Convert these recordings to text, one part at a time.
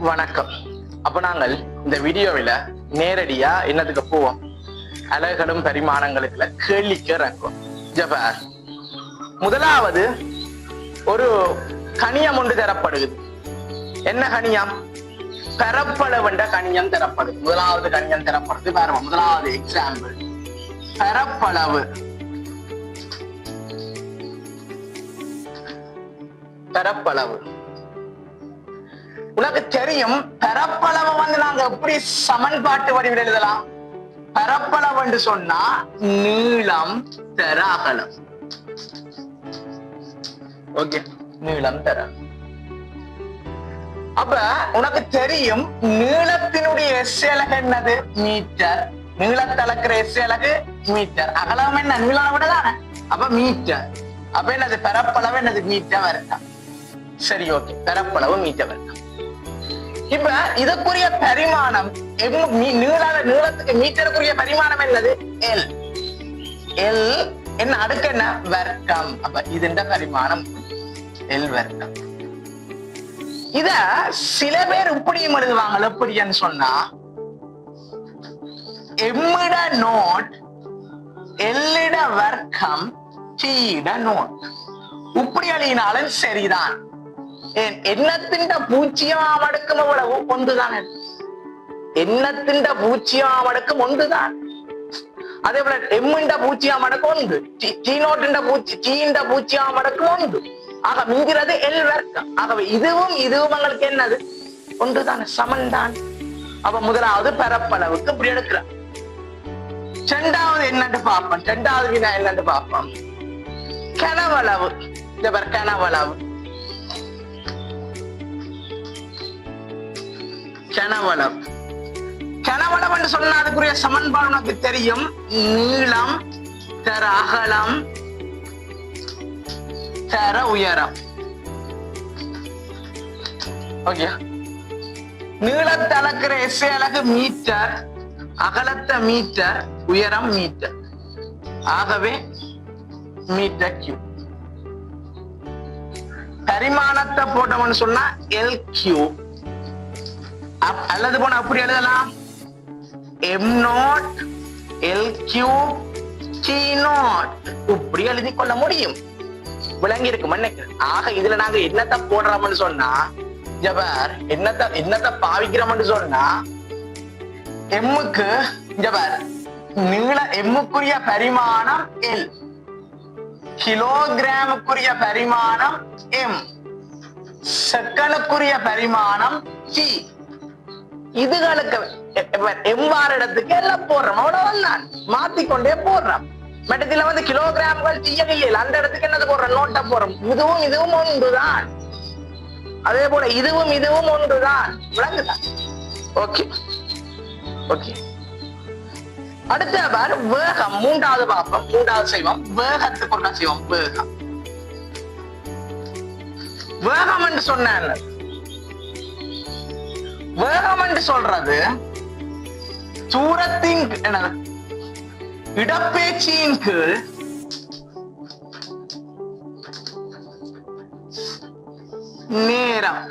வணக்கம். அப்ப நாங்கள் இந்த வீடியோவில நேரடியா என்னதுக்கு போவோம், அலகுகளும் பரிமாணங்களுக்குள்ள கேள்விக்கு இறங்குவோம். ஜபார் முதலாவது ஒரு கணியம் ஒன்று தரப்படுகிறது. என்ன கணியம்? பரப்பளவுண்ட கணியம் தரப்படுது. முதலாவது கணியம் தரப்படுது பாருங்க. முதலாவது எக்ஸாம்பிள் பரப்பளவு. பரப்பளவு உனக்கு தெரியும். பரப்பளவை வந்து நாங்க எப்படி சமன்பாட்டு வடிவில் எழுதலாம்? பரப்பளவு என்று சொன்னா நீளம் தர அகலம். ஓகே, நீளம் தர. அப்ப உனக்கு தெரியும் நீளத்தினுடைய எஸ் அலகு என்னது? மீட்டர். நீளத்தளக்குற எஸ் அலகு மீட்டர். அகலம் என்ன? நீளம் விட தானே. அப்ப மீட்டர். அப்ப என்னது? பரப்பளவு என்னது? மீட்டர் வருதா? சரி, ஓகே, பரப்பளவு மீட்டர் வருதா. இப்ப இதற்குரிய பரிமாணம் நீளத்துக்கு மீட்டருக்குரிய பரிமாணம் என்னது? எல். எல் என்ன? அடுக்கு என்ன? வர்க்கம். அப்ப இதுண்ட பரிமாணம் எல் வர்க்கம். இத சில பேர் இப்படியும் எழுதுவாங்க. எப்படின்னு சொன்னா எம்மிட நோட் எல்லிட வர்க்கம் டீட நோட். இப்படி எழுதினாலும் சரிதான். எண்ணத்தின் பூச்சியம் அடுக்கும் எவ்வளவு? ஒன்றுதான். எண்ணத்தின் பூச்சியம் அடுக்கும் ஒன்றுதான். அதே போல எம்மிண்ட பூச்சியம் அடக்கம் ஒன்று, டி நோட்டின் பூச்சியம் அடக்கம் ஒன்று. ஆக மிங்கிறது எல் வர்க்கம். ஆகவே இதுவும் இதுவும் உங்களுக்கு என்னது? ஒன்றுதான், சமன் தான். அப்ப முதலாவது பரப்பளவுக்கு இப்படி எடுக்கிறோம். இரண்டாவது என்னன்னு பார்ப்போம். இரண்டாவது வினா என்னன்னு பார்ப்போம். கனவளவு. இந்த பேர் கனவளவு. கனவளவு. கனவளவு என்று சொன்னா அதுக்குரிய சமன்பாடு உனக்கு தெரியும். நீளம் தர அகலம் தர உயரம். ஓகே, நீளத்தை அளக்கிற எஸ் அலகு மீட்டர், அகலத்தை மீட்டர், உயரம் மீட்டர். ஆகவே மீட்டர் கியூப். பரிமாணத்தை போட்டோம்னு சொன்னா எல் கியூப். அல்லது போன அப்படி எழுதலாம். M not L cube T naught. இப்படி எழுதி கொள்ள முடியும். விளங்கி இருக்கு மண்ணுக்கு. ஆக இதுல நாங்க என்னத்தை போடுறோம்னு சொன்னா, ஜபார் என்னத்தை பாவிக்கிறோம்னு சொன்னா, எம்முக்கு ஜபார் நீள எம்முக்குரிய பரிமாணம் எல், கிலோகிராமுக்குரிய பரிமாணம் எம், செகண்டுக்குரிய பரிமாணம் டி. இதுகளுக்கு எவ்வாறு இடத்துக்கு எல்லாம் போடுறோம். அவ்வளவுதான், மாத்திக்கொண்டே போடுறோம். பட் இதுல வந்து கிலோகிராம்கள் இல்ல, அந்த இடத்துக்கு என்னது போடுறோம்? நோட்டை போடுறோம். இதுவும் இதுவும் ஒன்றுதான். அதே போல இதுவும் இதுவும் ஒன்றுதான். விளங்குதான்? Okay okay. அடுத்த வேகம். மூன்றாவது பார்ப்போம். மூன்றாவது செய்வோம் வேகத்துக்கு ஒன்றா செய்வோம். வேகம். வேகம் என்று சொன்ன வேகம் என்று சொல்றது தூரத்தின் இடப்பெயர்ச்சியின் கீழ் நேரம்.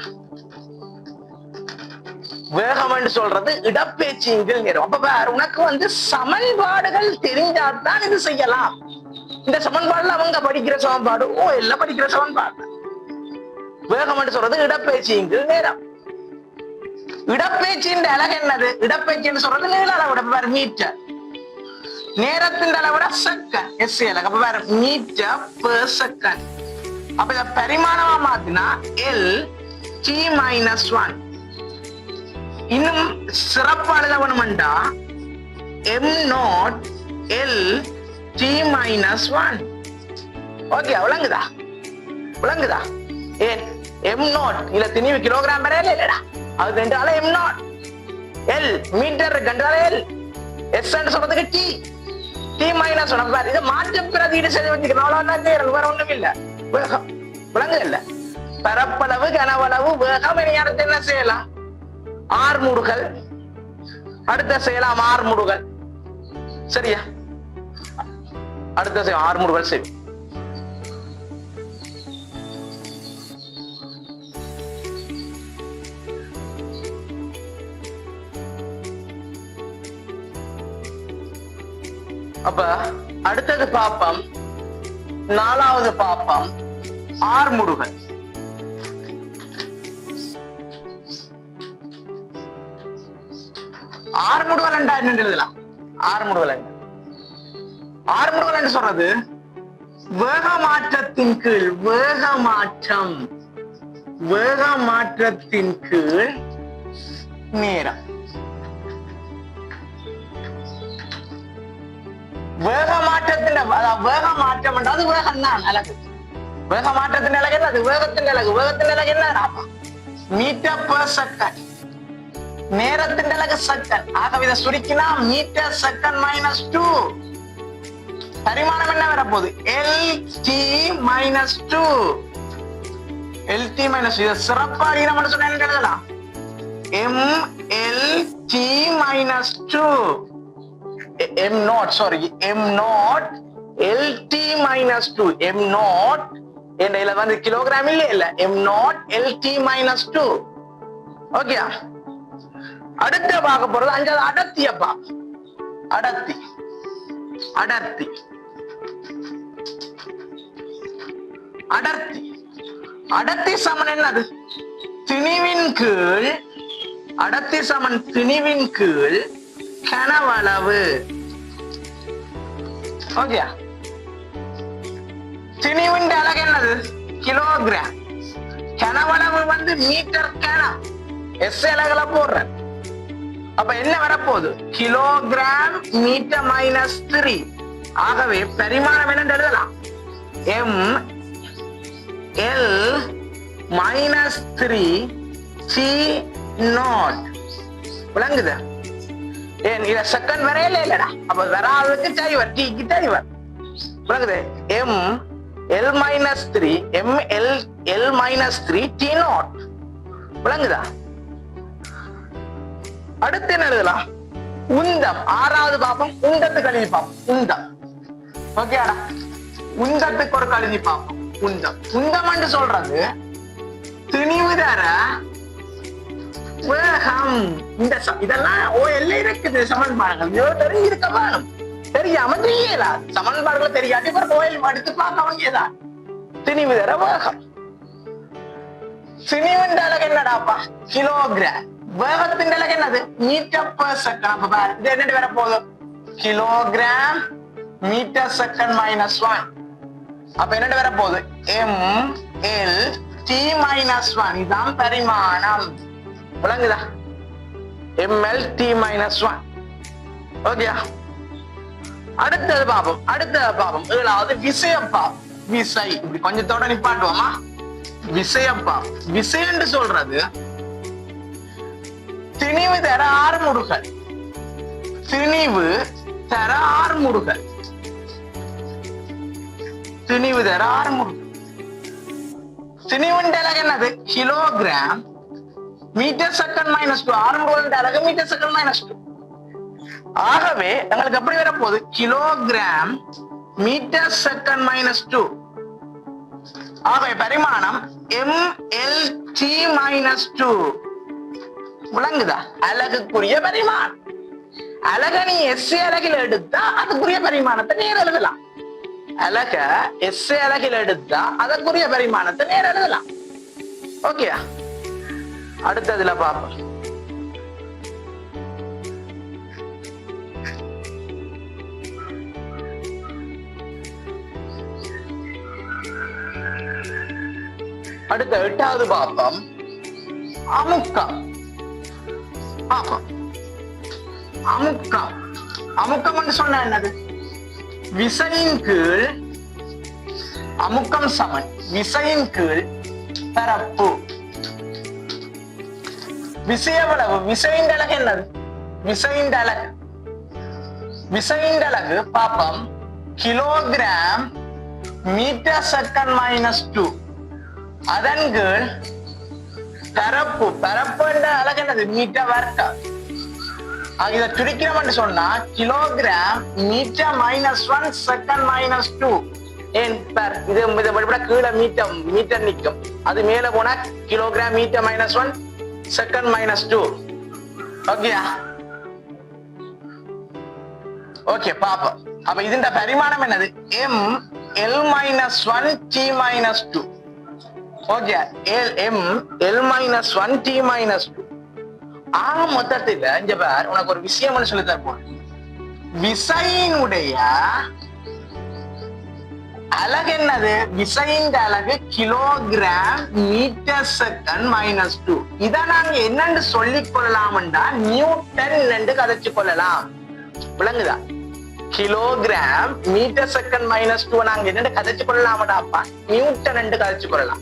வேகம் என்று சொல்றது இடப்பெயர்ச்சியின் கீழ் நேரம். அப்ப வேற உனக்கு வந்து சமன்பாடுகள் தெரிஞ்சாதான் இது செய்யலாம். இந்த சமன்பாடுல அவங்க படிக்கிற சமன்பாடு எல்லாம் படிக்கிற சமன்பாடு. வேகம் என்று சொல்றது இடப்பெயர்ச்சியின் கீழ் நேரம். இடப்பெயர்ச்சியின் அலகு என்னது? இடப்பெயர்ச்சி சொல்றது நீள அளவிட மீட்டர். நேரத்தின் அளவிட செகண்ட் எஸ் அலகு. அப்ப வேற மீட்டர் பெர் செகண்ட். அப்ப இத பரிமாணமா மாத்தினா எல் டி மைனஸ் 1. இன்னும் சிறப்பு எழுதணும்டா M not L D minus 1. Okay, விளங்குதா? விளங்குதா? ஏன் எம் நாட் இல்ல திணிவு கிலோகிராம் வரையில இல்லடா. அது ரெண்டால எம் நாட். எல் மீட்டர் ரெண்டால எல். எஸ் சொல்றதுக்கு டி. T minus 1. இதை மாற்ற பிரதியீடு செய்து வச்சுக்கிறோம். வேற ஒண்ணும் இல்ல. வேகம். விளங்கு இல்ல? பரப்பளவு, கனவளவு, வேகம். இனி என்ன செய்யலாம்? ஆர்முடுகள். அடுத்த செய்யலாம் ஆர்முடுகள். சரியா? அடுத்த செய்யும் ஆர்முடுகள் செய்யும். அப்ப அடுத்தது பாப்பம், நாலாவது பாப்பம் ஆர்முடுகல். ஆர்முடுகல் என்றா என்ன எழுதலாம்? ஆர்முடுகல் என்று சொல்றது வேக மாற்றத்தின் கீழ், வேக மாற்றத்தின் கீழ் நேரம். வேக மாற்றத்தின் வேக மாற்றம் என்றால் வேகம் தான் அலகு. வேக மாற்றத்தின் அலகு என்ன? அது வேகத்தின் அலகு. வேகத்தின் அலகு என்ன? Metre per second. நேரத்தின் அலகு செகண்ட். ஆகவே இதை சுருக்கினா மீட்டர் செகண்ட் மைனஸ் 2. பரிமாணம் என்ன வரப்போகுது? LT minus 2. LT மைனஸ் இதை சிறப்பா நம்ம சொன்ன என்ன எழுதலாம்? MLT minus 2. M naught, sorry, M naught LT minus 2. M naught என்ற இதுல வந்து கிலோகிராம் இல்ல, M naught LT minus 2. Okay, அடுத்த பார்க்க போறது அஞ்சாவது அடர்த்தியப்பா. அடர்த்தி அடர்த்தி அடர்த்தி அடர்த்தி சமன் என்னது? திணிவின் கீழ். அடர்த்தி சமன் திணிவின் கீழ் கனவளவு. ஓகே, திணிவின் அலகு என்னது? கிலோகிராம். கனவளவு வந்து மீட்டர் கனம். எஸ் அலகுல போடுற. அப்ப என்ன வரப்போகுது? Kilogram metre minus 3. ஆகவே பரிமாணம் என்ன எழுதலாம்? ML minus 3 T0. விளங்குது? ஏன் இத செகண்ட் வரையில இல்லடா, அப்ப வராதுக்கு டைவர், டிக்கு டைவர். விளங்குது? ML minus 3 ML minus 3 T0. விளங்குதா? அடுத்து என்ன எழுதலாம்? உந்தம். ஆறாவது பாப்போம், உந்தத்துக்கு எழுதி பார்ப்போம். உந்தம். ஓகேடா, உந்தத்துக்கு ஒரு கழுதி பார்ப்போம். உந்தம். உந்தம் என்று சொல்றது திணிவு தர வேகம். இந்த இதெல்லாம் OL இருக்குது சமன்பாடுகள். தெரிஞ்சு இருக்க வேணும். தெரியாம தெரியல சமன்பாடுகள் தெரியாட்டி OL எடுத்து பார்க்க வேண்டியதான். திணிவு தர வேகம். திணிவின் அலகு என்னடாப்பா? கிலோகிராம். வேகத்தின் அலகு என்னது? Metre per second. அப்ப இது என்னட்டு வர போகுது? Kilogram metre second minus 1. அப்ப என்னட்டு வர போகுது? MLT minus 1. இதுதான் பரிமாணம். விளங்குதா? MLT minus 1. ஓகே, அடுத்தது பாப்போம். ஏழாவது விசையப்பா. விசை. இப்படி கொஞ்சத்தோட நிப்பாட்டுவோமா? விசையப்பா. விசை என்று சொல்றது திணிவு தர ஆர்முடுகல். திணிவு தர ஆர்முடுகல். திணிவு தர ஆர்முடுகல். திணிவின் அலகு என்னது? Kilogram metre second minus 2. ஆர்முடுகல் அலகு மீட்டர் செகண்ட் மைனஸ் 2. ஆகவே எங்களுக்கு எப்படி வரப்போகுது? Kilogram metre second minus 2. ஆகவே பரிமாணம் MLT மைனஸ் 2. விளங்குதா? அலகுக்குரிய பரிமாணம். அலக நீ எஸ் அலகில் எடுத்தா அதுக்குரிய பரிமாணத்தை நேர் எழுதலாம். அலக எஸ் அலகில் எடுத்தா அதற்குரிய பரிமாணத்தை நேர் எழுதலாம். ஓகே, அடுத்ததுல பாப்போம். அடுத்த எட்டாவது பாப்பம் அமுக்கம். அமுக்கம். அமுக்கம் என்று சொன்ன என்னது? விசையின் கீழ். அமுக்கம் சமன் விசையின் கீழ் பரப்பு. விசை எவ்வளவு? விசையின் அலகு என்னது? விசையின் அலகு. விசையின் அலகு பாப்பம் கிலோகிராம் மீட்டர் செகண்ட் மைனஸ் 2. அதன் கீழ் பரப்பு. பரப்பு என்ற அலகு என்னது? மீட்டர் வர்க்கம். இதை துடிக்கிறோம் சொன்னா kilogram metre minus 1 second minus 2. ஏன் பார், இது விட கீழே மீட்டர் நிற்கும். அது மேல போனா kilogram metre minus 1 second minus 2. Okay, பாப்போம். அப்ப ഇതിന്റെ பரிமாணம் என்னது m l minus 1 t minus 2. Okay, m l minus 1 t minus 2. ஆக மொத்தத்துல இங்க பார், உனக்கு ஒரு விஷயம் சொல்லி தருப்போம். விசையினுடைய அலகு என்னது? விசையின் அலகு கிலோகிராம் மீட்டர் செகண்ட் மைனஸ் 2. இதை நாங்க என்னன்னு சொல்லிக் கொள்ளலாம்டா நியூட்டன் என்று கதைச்சு கொள்ளலாம். விளங்குதா? கிலோகிராம் மீட்டர் செகண்ட் மைனஸ் 2 நாங்க என்னன்னு கதைச்சு கொள்ளலாம்டாப்பா நியூட்டன் என்று கதைச்சு கொள்ளலாம்.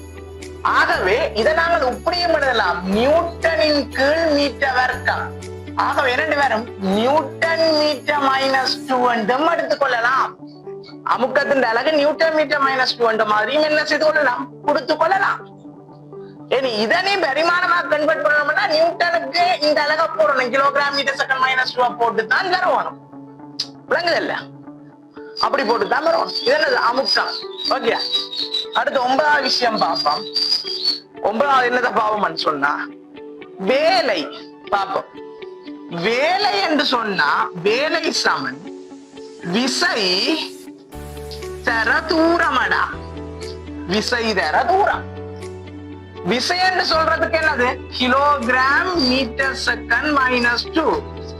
ஆகவே இதை நாங்கள் இப்படியும் எழுதலாம், நியூட்டனின் கீழ் மீட்டர் வர்க்கம். ஆகவே இரண்டு பேரும் நியூட்டன் மீட்டர் மைனஸ் 2 என்றும் எடுத்துக் கொள்ளலாம். அமுக்கத்தின் அலகு நியூட்டன் மீட்டர் மைனஸ் 2 என்ற மாதிரியும் என்ன செய்து கொள்ளலாம், கொடுத்துக் கொள்ளலாம். இனி இதனை பரிமாணமா கன்வெர்ட் பண்ணணும்னா நியூட்டனுக்கு இந்த அலகை போடணும், கிலோகிராம் மீட்டர் செகண்ட் மைனஸ் 2 போட்டு தான் தருவானும். விளங்குதல்ல? அப்படி போட்டு தான் வரும். இது என்னது? அமுக்கம். ஓகே, அடுத்து 9வது விஷயம் பார்ப்போம். 9வது என்னத பாவம்னு சொன்னா வேலை பார்ப்போம். வேலை என்று சொன்னா வேலை சமன் விசை தர தூரமடா. விசை தர தூரம். விசை என்று சொல்றதுக்கு என்னது? கிலோகிராம் மீட்டர் செகண்ட் மைனஸ் 2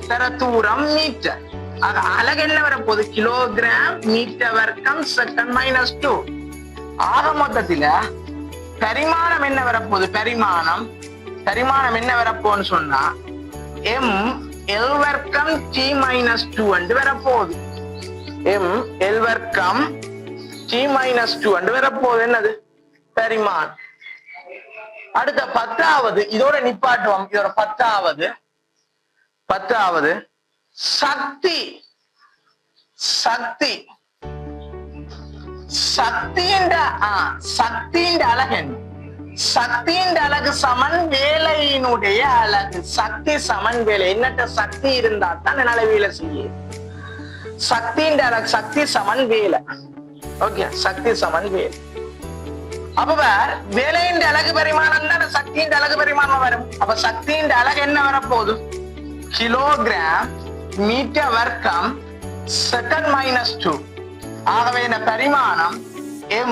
தர தூரம் மீட்டர். அலகு என்ன வரப்போகுது? கிலோகிராம் மீட்டர் வர்க்கம் செகண்ட் மைனஸ் 2. ஆக மொத்தத்துல பரிமாணம் என்ன வரப்போகுது? பரிமாணம் என்ன வரப்போன்னு சொன்னா m l வர்க்கம் t மைனஸ் 2 என்று வரப்போகுது. m l வர்க்கம் t மைனஸ் 2 என்று வரப்போகுது. என்னது? பரிமாணம். அடுத்த 10வது இதோட நிப்பாட்டுவோம். இதோட 10வது சக்தி. சக்தியின் அலகு என்ன? சக்தியின் அலகு சமன் வேலையினுடைய அலகு. சக்தி சமன் வேலை. என்னட்ட சக்தி இருந்தா தான் என்னால வேலை செய்ய. சக்தியின் அலகு சக்தி சமன் வேலை. ஓகே, சக்தி சமன் வேலை. அப்ப வேலையின் அலகு பரிமாணம் தான் சக்தியின் அலகு பரிமாணம் வரும். அப்ப சக்தியின் அலகு என்ன வரப்போகுது? கிலோகிராம் மீட்டர் வர்க்கம் செகண்ட் மைனஸ் 2. ஆகவே இந்த பரிமாணம் m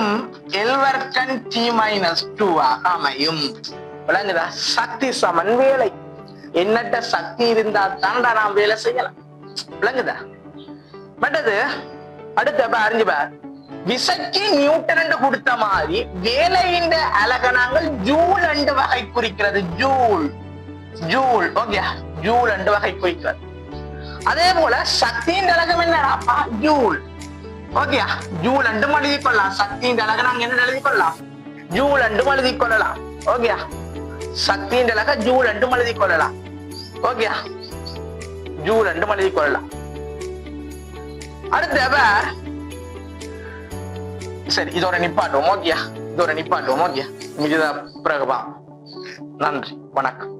l வர்க்கம் t மைனஸ் 2 ஆக அமையும். விளங்குதா? சக்தி சமன் வேலை. என்னட்ட சக்தி இருந்தா தான் நாம் வேலை செய்யலாம். விளங்குதா? பட்டது அடுத்த அறிஞ்சு பார். விசைக்கு நியூட்டன் என்று கொடுத்த மாதிரி வேலையின் அலக நாங்கள் ஜூல் என்று வகை குறிக்கிறது. ஜூல். ஓகே, ஜூல் என்று வகை குறிக்கிறது. அதே போல சக்தியின் அலகம் என்னடாப்பா? ஜூல். ஓகே, ஜூல் என்று எழுதி கொள்ளலாம். சக்தியின் அலக நாங்க என்ன எழுதி கொள்ளலாம்? ஜூல் என்று எழுதி கொள்ளலாம். ஓகே, சக்தியின் அலக ஜூல் என்று எழுதி கொள்ளலாம். ஓகே, ஜூல் என்று எழுதி கொள்ளலாம். அடுத்த சரி, இதோட நிப்பாட்டுவோம். ஓகே, இதோட நிப்பாட்டுவோம். ஓகே, இதுதான் பிறகுவா. நன்றி, வணக்கம்.